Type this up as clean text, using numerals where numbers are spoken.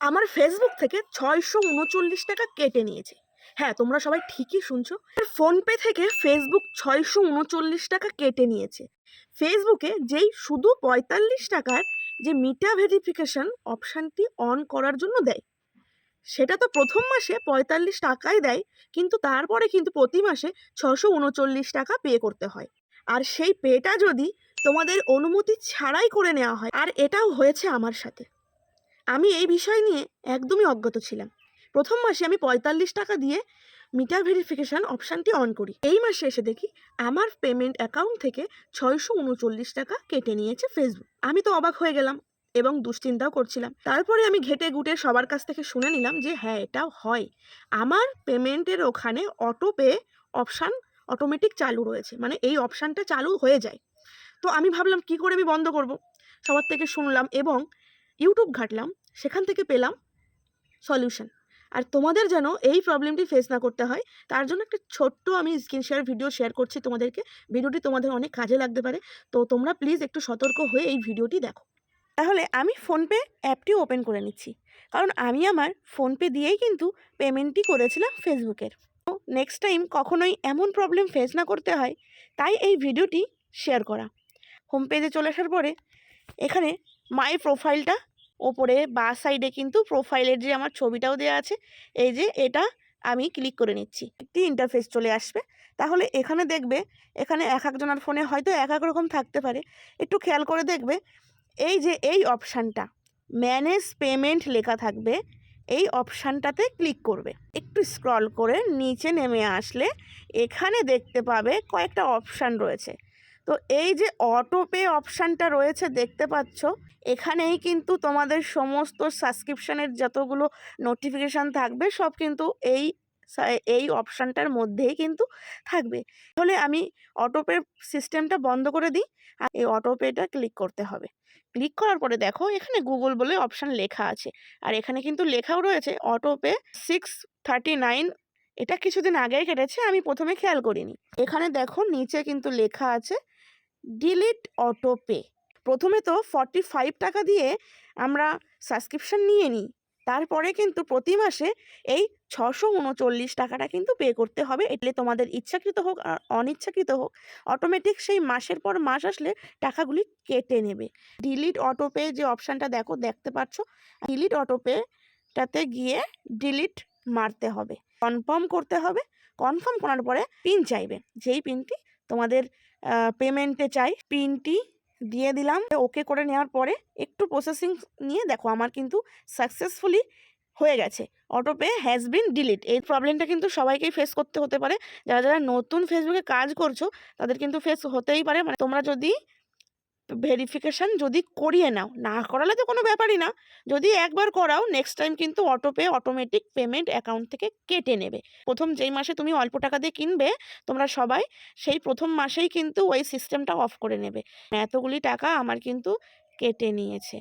আমার ফেসবুক থেকে ৬৩৯ টাকা কেটে নিয়েছে। হ্যাঁ, তোমরা সবাই ঠিকই শুনছো। ফোনপে থেকে ফেসবুক ৬৩৯ টাকা কেটে নিয়েছে। ফেসবুকে যেই শুধু ৪৫ টাকার যে মিটা ভেরিফিকেশন অপশানটি অন করার জন্য দেয়, সেটা তো প্রথম মাসে ৪৫ টাকাই দেয়, কিন্তু তারপরে কিন্তু প্রতি মাসে ৬৩৯ টাকা পে করতে হয়। আর সেই পেটা যদি তোমাদের অনুমতি ছাড়াই করে নেওয়া হয়, আর এটাও হয়েছে আমার সাথে। আমি এই বিষয় নিয়ে একদমই অজ্ঞাত ছিলাম। প্রথম মাসে আমি ৪৫ টাকা দিয়ে মিটার ভেরিফিকেশন অপশানটি অন করি। এই মাসে এসে দেখি আমার পেমেন্ট অ্যাকাউন্ট থেকে ৬৩৯ টাকা কেটে নিয়েছে ফেসবুক। আমি তো অবাক হয়ে গেলাম এবং দুশ্চিন্তাও করছিলাম। তারপরে আমি ঘেটে ঘুটে সবার কাছ থেকে শুনে নিলাম যে হ্যাঁ, এটাও হয়। আমার পেমেন্টের ওখানে অটো পে অপশান অটোমেটিক চালু রয়েছে, মানে এই অপশানটা চালু হয়ে যায়। তো আমি ভাবলাম কি করে আমি বন্ধ করব। সবার থেকে শুনলাম এবং ইউটিউব ঘাঁটলাম, সেখান থেকে পেলাম সলিউশন। আর তোমাদের যেন এই প্রবলেমটি ফেস না করতে হয়, তার জন্য একটা ছোট্ট আমি স্ক্রিন শেয়ার ভিডিও শেয়ার করছি তোমাদেরকে। ভিডিওটি তোমাদের অনেক কাজে লাগতে পারে, তো তোমরা প্লিজ একটু সতর্ক হয়ে এই ভিডিওটি দেখো। তাহলে আমি ফোনপে অ্যাপটি ওপেন করে নিচ্ছি, কারণ আমি আমার ফোনপে দিয়েই কিন্তু পেমেন্টটি করেছিলাম ফেসবুকের। তো নেক্সট টাইম কখনোই এমন প্রবলেম ফেস না করতে হয়, তাই এই ভিডিওটি শেয়ার করা। হোম পেজে চলে আসার পরে এখানে মাই প্রোফাইলটা ওপরে বা সাইডে কিন্তু প্রোফাইলের যে আমার ছবিটাও দেওয়া আছে, এই যে এটা আমি ক্লিক করে নিচ্ছি। একটি ইন্টারফেস চলে আসবে। তাহলে এখানে দেখবে, এখানে এক একজনের ফোনে হয়তো এক এক রকম থাকতে পারে। একটু খেয়াল করে দেখবে, এই যে এই অপশানটা ম্যানেজ পেমেন্ট লেখা থাকবে, এই অপশানটাতে ক্লিক করবে। একটু স্ক্রল করে নিচে নেমে আসলে এখানে দেখতে পাবে কয়েকটা অপশান রয়েছে। তো এই যে অটো পে অপশানটা রয়েছে দেখতে পাচ্ছ, এখানেই কিন্তু তোমাদের সমস্ত সাবস্ক্রিপশানের যতগুলো নোটিফিকেশান থাকবে সব কিন্তু এই অপশানটার মধ্যেই কিন্তু থাকবে। তাহলে আমি অটো পে সিস্টেমটা বন্ধ করে দিই, আর এই অটো পেটা ক্লিক করতে হবে। ক্লিক করার পরে দেখো এখানে গুগল বলে অপশান লেখা আছে, আর এখানে কিন্তু লেখাও রয়েছে অটো পে 639। এটা কিছুদিন আগেই কেটেছে, আমি প্রথমে খেয়াল করিনি। এখানে দেখো নিচে কিন্তু লেখা আছে ডিলিট অটো পে। প্রথমে তো 45 টাকা দিয়ে আমরা সাবস্ক্রিপশান নিয়ে নিই, তারপরে কিন্তু প্রতি মাসে এই ৬৩৯ টাকাটা কিন্তু পে করতে হবে। এটলে তোমাদের ইচ্ছাকৃত হোক আর অনিচ্ছাকৃত হোক, অটোমেটিক সেই মাসের পর মাস আসলে টাকাগুলি কেটে নেবে। ডিলিট অটো পে যে অপশানটা দেখতে পাচ্ছ, ডিলিট অটো পেটাতে গিয়ে ডিলিট মারতে হবে, কনফার্ম করতে হবে। কনফার্ম করার পরে পিন চাইবে, যেই পিনটি তোমাদের পেমেন্টে চাই, পিনটি দিয়ে দিলাম। ওকে করে নেওয়ার পরে একটু প্রসেসিং নিয়ে দেখো আমার কিন্তু সাকসেসফুলি হয়ে গেছে। Auto pay has been delete. এই প্রবলেমটা কিন্তু সবাইকেই ফেস করতে হতে পারে। যারা যারা নতুন ফেসবুকে কাজ করছো তাদের কিন্তু ফেস হতেই পারে। মানে তোমরা যদি ভেরিফিকেশান যদি করিয়ে নাও, না করালে তো কোনো ব্যাপারই না। যদি একবার করাও, নেক্সট টাইম কিন্তু auto pay automatic payment account থেকে কেটে নেবে। প্রথম যেই মাসে তুমি অল্প টাকা দিয়ে কিনবে তোমরা সবাই, সেই প্রথম মাসেই কিন্তু ওই সিস্টেমটা অফ করে নেবে। এতগুলি টাকা আমার কিন্তু কেটে নিয়েছে।